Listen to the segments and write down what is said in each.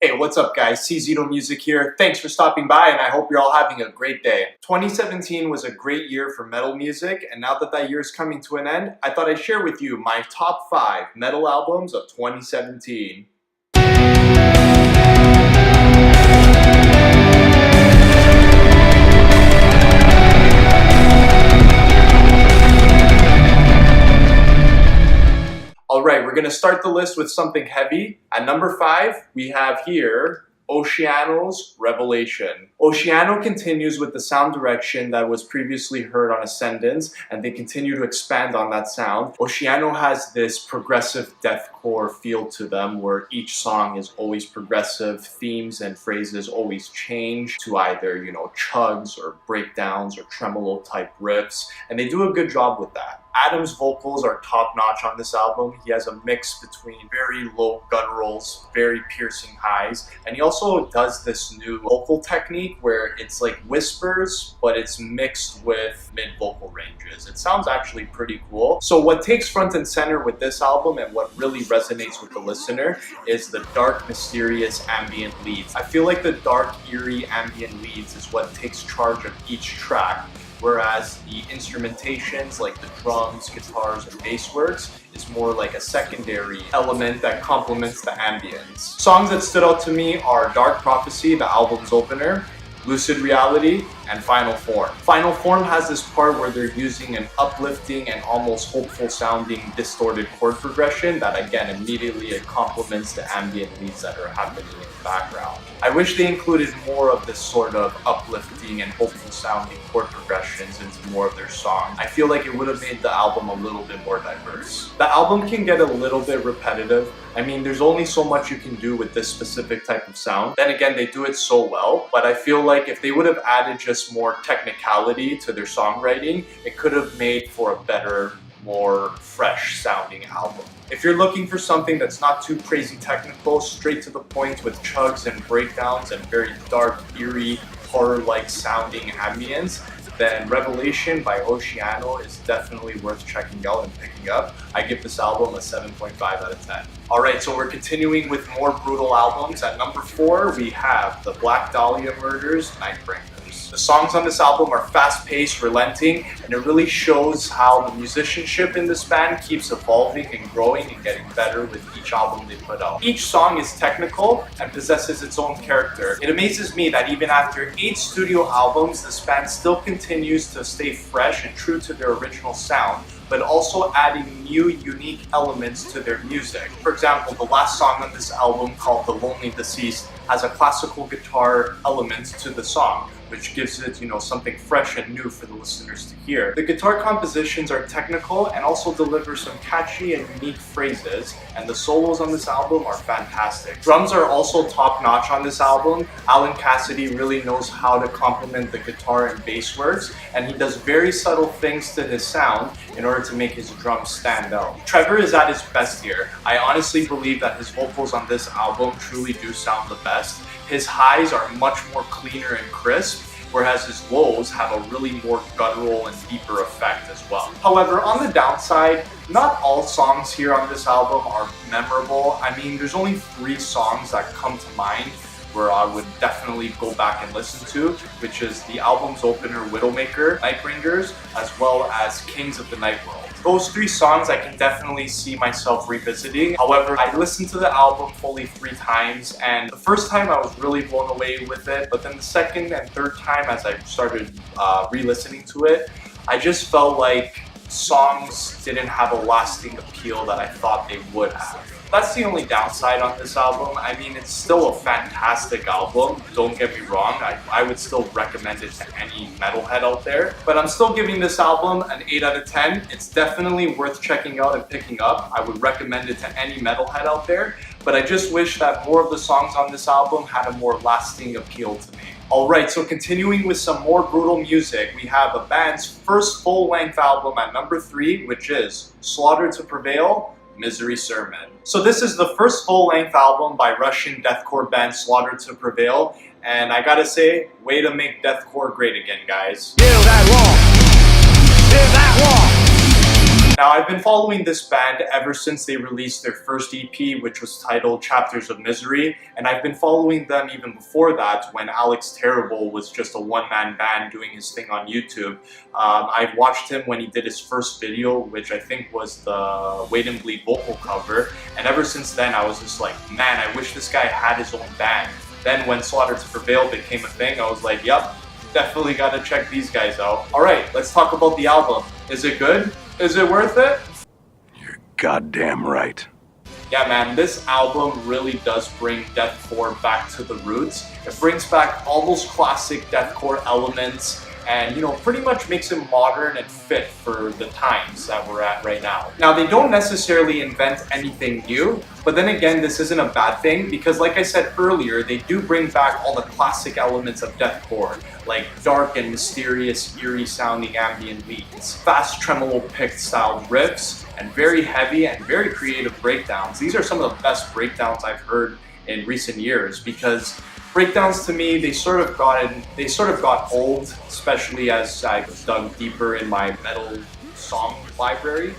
Hey, what's up guys? CZitoMusic here. Thanks for stopping by and I hope you're all having a great day. 2017 was a great year for metal music, and now that year is coming to an end, I thought I'd share with you my top 5 metal albums of 2017. Alright, we're going to start the list with something heavy. At number 5, we have here Oceano's Revelation. Oceano continues with the sound direction that was previously heard on Ascendance, and they continue to expand on that sound. Oceano has this progressive deathcore feel to them where each song is always progressive, themes and phrases always change to either, chugs or breakdowns or tremolo type riffs, and they do a good job with that. Adam's vocals are top-notch on this album. He has a mix between very low gutturals, very piercing highs, and he also does this new vocal technique where it's like whispers, but it's mixed with mid-vocal ranges. It sounds actually pretty cool. So what takes front and center with this album and what really resonates with the listener is the dark, mysterious ambient leads. I feel like the dark, eerie ambient leads is what takes charge of each track, whereas the instrumentations like the drums, guitars, and bass works is more like a secondary element that complements the ambience. Songs that stood out to me are Dark Prophecy, the album's opener, Lucid Reality, and Final Form. Final Form has this part where they're using an uplifting and almost hopeful sounding distorted chord progression that again immediately it complements the ambient leads that are happening in the background. I wish they included more of this sort of uplifting and hopeful sounding chord progressions into more of their songs. I feel like it would have made the album a little bit more diverse. The album can get a little bit repetitive. I mean, there's only so much you can do with this specific type of sound. Then again, they do it so well, but I feel like if they would have added just more technicality to their songwriting, it could have made for a better, more fresh sounding album. If you're looking for something that's not too crazy technical, straight to the point with chugs and breakdowns and very dark, eerie, horror-like sounding ambience, then Revelation by Oceano is definitely worth checking out and picking up. I give this album a 7.5 out of 10. Alright, so we're continuing with more brutal albums. At number 4, we have the Black Dahlia Murders, Nightbringers. The songs on this album are fast-paced, relenting, and it really shows how the musicianship in this band keeps evolving and growing and getting better with each album they put out. Each song is technical and possesses its own character. It amazes me that even after 8 studio albums, this band still continues to stay fresh and true to their original sound, but also adding new, unique elements to their music. For example, the last song on this album, called The Lonely Deceased, has a classical guitar element to the song, which gives it, something fresh and new for the listeners to hear. The guitar compositions are technical and also deliver some catchy and unique phrases, and the solos on this album are fantastic. Drums are also top-notch on this album. Alan Cassidy really knows how to complement the guitar and bass works, and he does very subtle things to his sound in order to make his drums stand out. Trevor is at his best here. I honestly believe that his vocals on this album truly do sound the best. His highs are much more cleaner and crisp, whereas his lows have a really more guttural and deeper effect as well. However, on the downside, not all songs here on this album are memorable. I mean, there's only 3 songs that come to mind where I would definitely go back and listen to, which is the album's opener, Widowmaker, Nightbringers, as well as Kings of the Night World. Those 3 songs I can definitely see myself revisiting. However, I listened to the album fully 3 times, and the first time I was really blown away with it, but then the second and third time as I started re-listening to it, I just felt like songs didn't have a lasting appeal that I thought they would have. That's the only downside on this album. I mean, it's still a fantastic album, don't get me wrong. I would still recommend it to any metalhead out there. But I'm still giving this album an 8 out of 10. It's definitely worth checking out and picking up. I would recommend it to any metalhead out there. But I just wish that more of the songs on this album had a more lasting appeal to me. Alright, so continuing with some more brutal music, we have a band's first full-length album at number 3, which is Slaughter to Prevail, Misery Sermon. So this is the first full-length album by Russian deathcore band Slaughter to Prevail, and I gotta say, way to make deathcore great again, guys. Do that wall! Do that wall! Now, I've been following this band ever since they released their first EP, which was titled Chapters of Misery, and I've been following them even before that when Alex Terrible was just a one-man band doing his thing on YouTube. I've watched him when he did his first video, which I think was the Wait and Bleed vocal cover, and ever since then I was just like, man, I wish this guy had his own band. Then when To Prevail became a thing, I was like, yep, definitely gotta check these guys out. Alright, let's talk about the album. Is it good? Is it worth it? You're goddamn right. Yeah, man, this album really does bring deathcore back to the roots. It brings back all those classic deathcore elements and, pretty much makes it modern and fit for the times that we're at right now. Now, they don't necessarily invent anything new, but then again, this isn't a bad thing because, like I said earlier, they do bring back all the classic elements of deathcore, like dark and mysterious, eerie sounding ambient beats, fast tremolo picked styled riffs, and very heavy and very creative breakdowns. These are some of the best breakdowns I've heard in recent years because breakdowns to me, they sort of got old, especially as I dug deeper in my metal song library.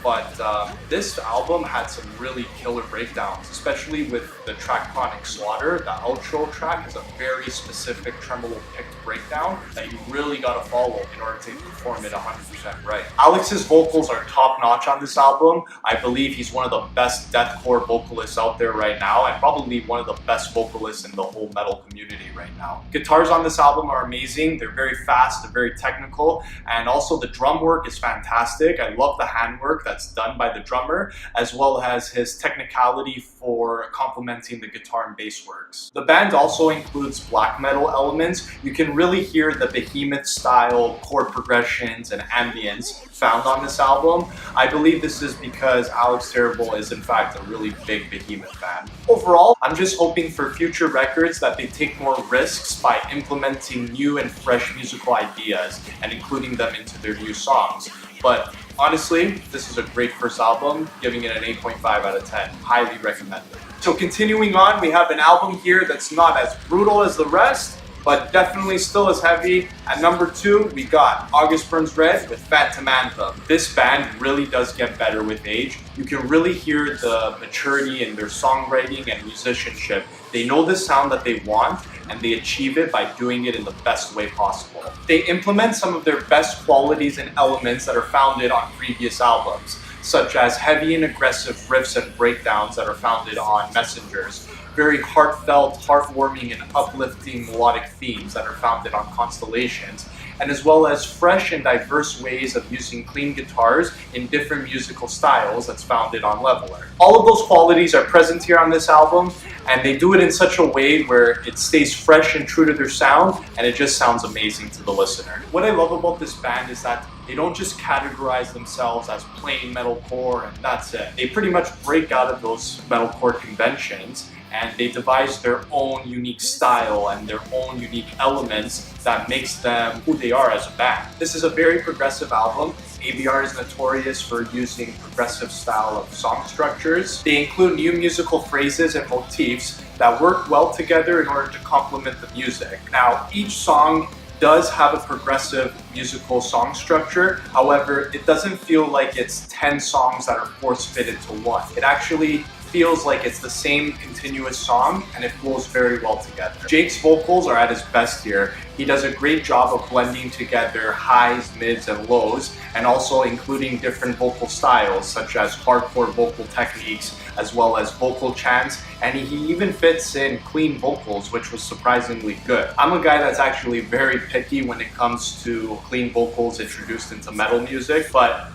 But this album had some really killer breakdowns, especially with the track Chronic Slaughter. The outro track is a very specific tremolo picked breakdown that you really gotta follow in order to perform it 100% right. Alex's vocals are top notch on this album. I believe he's one of the best deathcore vocalists out there right now and probably one of the best vocalists in the whole metal community right now. Guitars on this album are amazing. They're very fast, they're very technical, and also the drum work is fantastic. I love the handwork that's done by the drummer, as well as his technicality for complementing the guitar and bass works. The band also includes black metal elements. You can really hear the behemoth style chord progressions and ambience found on this album. I believe this is because Alex Terrible is in fact a really big behemoth fan. Overall, I'm just hoping for future records that they take more risks by implementing new and fresh musical ideas and including them into their new songs. But honestly, this is a great first album, giving it an 8.5 out of 10. Highly recommended. So continuing on, we have an album here that's not as brutal as the rest, but definitely still as heavy. At number 2, we got August Burns Red with Phantom Anthem. This band really does get better with age. You can really hear the maturity in their songwriting and musicianship. They know the sound that they want, and they achieve it by doing it in the best way possible. They implement some of their best qualities and elements that are founded on previous albums, such as heavy and aggressive riffs and breakdowns that are founded on Messengers, very heartfelt, heartwarming, and uplifting melodic themes that are founded on Constellations, and as well as fresh and diverse ways of using clean guitars in different musical styles that's founded on Leveler. All of those qualities are present here on this album, and they do it in such a way where it stays fresh and true to their sound, and it just sounds amazing to the listener. What I love about this band is that they don't just categorize themselves as plain metalcore and that's it. They pretty much break out of those metalcore conventions and they devise their own unique style and their own unique elements that makes them who they are as a band. This is a very progressive album. ABR is notorious for using progressive style of song structures. They include new musical phrases and motifs that work well together in order to complement the music. Now, each song does have a progressive musical song structure. However, it doesn't feel like it's 10 songs that are force-fitted to one. It actually feels like it's the same continuous song and it flows very well together. Jake's vocals are at his best here. He does a great job of blending together highs, mids, and lows, and also including different vocal styles such as hardcore vocal techniques as well as vocal chants, and he even fits in clean vocals, which was surprisingly good. I'm a guy that's actually very picky when it comes to clean vocals introduced into metal music, but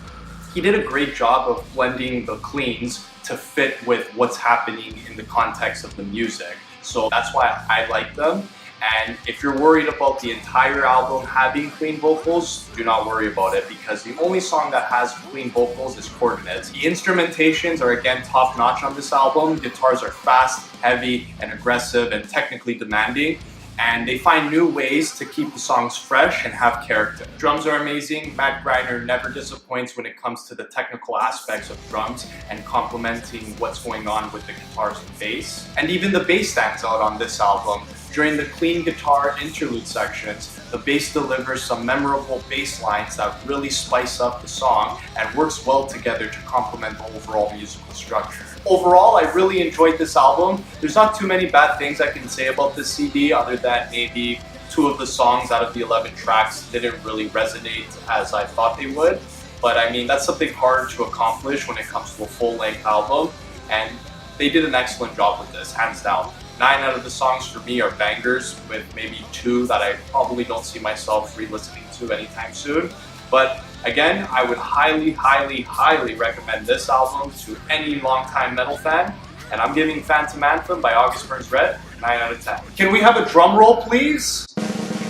he did a great job of blending the cleans to fit with what's happening in the context of the music. So that's why I like them. And if you're worried about the entire album having clean vocals, do not worry about it because the only song that has clean vocals is Coordinates. The instrumentations are again top notch on this album. Guitars are fast, heavy, and aggressive and technically demanding. And they find new ways to keep the songs fresh and have character. Drums are amazing. Matt Greiner never disappoints when it comes to the technical aspects of drums and complementing what's going on with the guitars and bass. And even the bass stands out on this album. During the clean guitar interlude sections, the bass delivers some memorable bass lines that really spice up the song and works well together to complement the overall musical structure. Overall, I really enjoyed this album. There's not too many bad things I can say about this CD other than maybe 2 of the songs out of the 11 tracks didn't really resonate as I thought they would. But I mean, that's something hard to accomplish when it comes to a full-length album, and they did an excellent job with this, hands down. 9 out of the songs for me are bangers, with maybe 2 that I probably don't see myself re-listening to anytime soon. But again, I would highly, highly, highly recommend this album to any longtime metal fan, and I'm giving Phantom Anthem by August Burns Red 9 out of 10. Can we have a drum roll, please?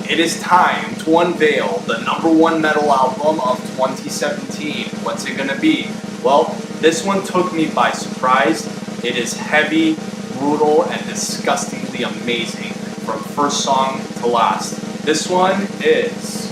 It is time to unveil the #1 metal album of 2017. What's it gonna be? Well, this one took me by surprise. It is heavy, brutal, and disgustingly amazing from first song to last. This one is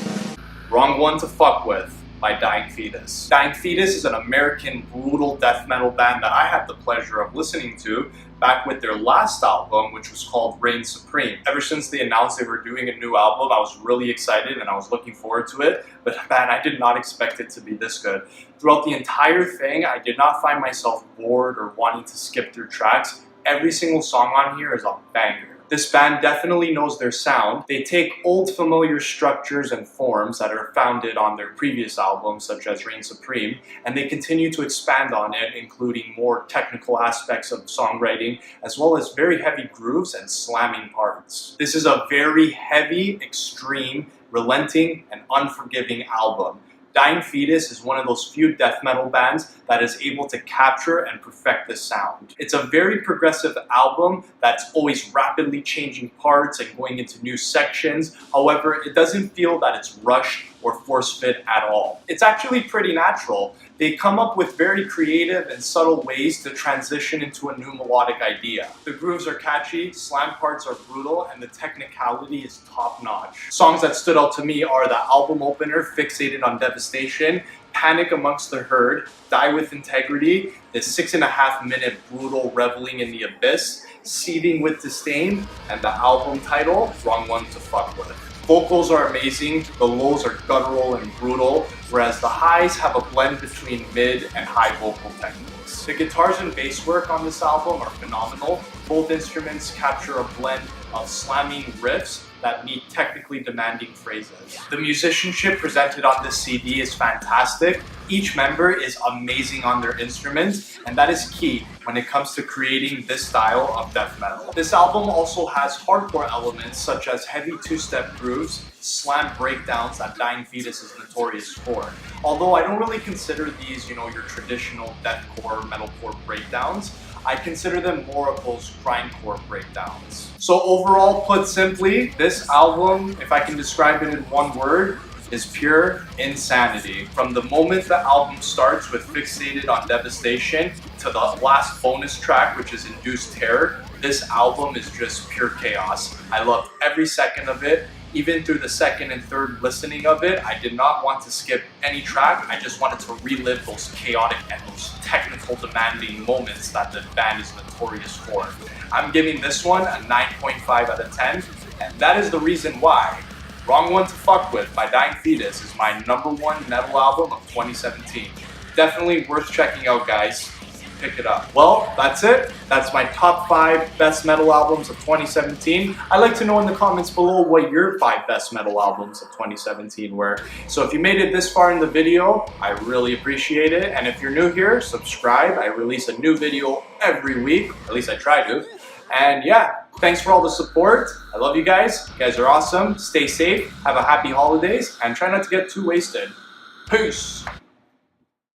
Wrong One to Fuck With by Dying Fetus. Dying Fetus is an American brutal death metal band that I had the pleasure of listening to back with their last album, which was called Reign Supreme. Ever since they announced they were doing a new album, I was really excited and I was looking forward to it, but man, I did not expect it to be this good. Throughout the entire thing, I did not find myself bored or wanting to skip through tracks. Every single song on here is a banger. This band definitely knows their sound. They take old familiar structures and forms that are founded on their previous albums, such as Reign Supreme, and they continue to expand on it, including more technical aspects of songwriting, as well as very heavy grooves and slamming parts. This is a very heavy, extreme, relenting, and unforgiving album. Dying Fetus is one of those few death metal bands that is able to capture and perfect the sound. It's a very progressive album that's always rapidly changing parts and going into new sections. However, it doesn't feel that it's rushed or force-fit at all. It's actually pretty natural. They come up with very creative and subtle ways to transition into a new melodic idea. The grooves are catchy, slam parts are brutal, and the technicality is top-notch. Songs that stood out to me are the album opener, Fixated on Devastation, Panic Amongst the Herd, Die With Integrity, the 6.5-minute brutal Reveling in the Abyss, Seething with Disdain, and the album title, Wrong One to Fuck With. Vocals are amazing, the lows are guttural and brutal, whereas the highs have a blend between mid and high vocal techniques. The guitars and bass work on this album are phenomenal. Both instruments capture a blend of slamming riffs that meet technically demanding phrases. The musicianship presented on this CD is fantastic. Each member is amazing on their instruments, and that is key when it comes to creating this style of death metal. This album also has hardcore elements such as heavy 2-step grooves, slam breakdowns that Dying Fetus is notorious for. Although I don't really consider these, your traditional deathcore, metalcore breakdowns, I consider them more of those grindcore breakdowns. So overall, put simply, this album, if I can describe it in one word, is pure insanity. From the moment the album starts with Fixated on Devastation to the last bonus track, which is Induced Terror, this album is just pure chaos. I loved every second of it. Even through the second and third listening of it, I did not want to skip any track. I just wanted to relive those chaotic and those technical demanding moments that the band is notorious for. I'm giving this one a 9.5 out of 10, and that is the reason why Wrong One to Fuck With by Dying Fetus is my #1 metal album of 2017. Definitely worth checking out, guys. Pick it up. Well, that's it. That's my top 5 best metal albums of 2017. I'd like to know in the comments below what your 5 best metal albums of 2017 were. So if you made it this far in the video, I really appreciate it. And if you're new here, subscribe. I release a new video every week. At least I try to. And yeah, thanks for all the support. I love you guys. You guys are awesome. Stay safe. Have a happy holidays. And try not to get too wasted. Peace.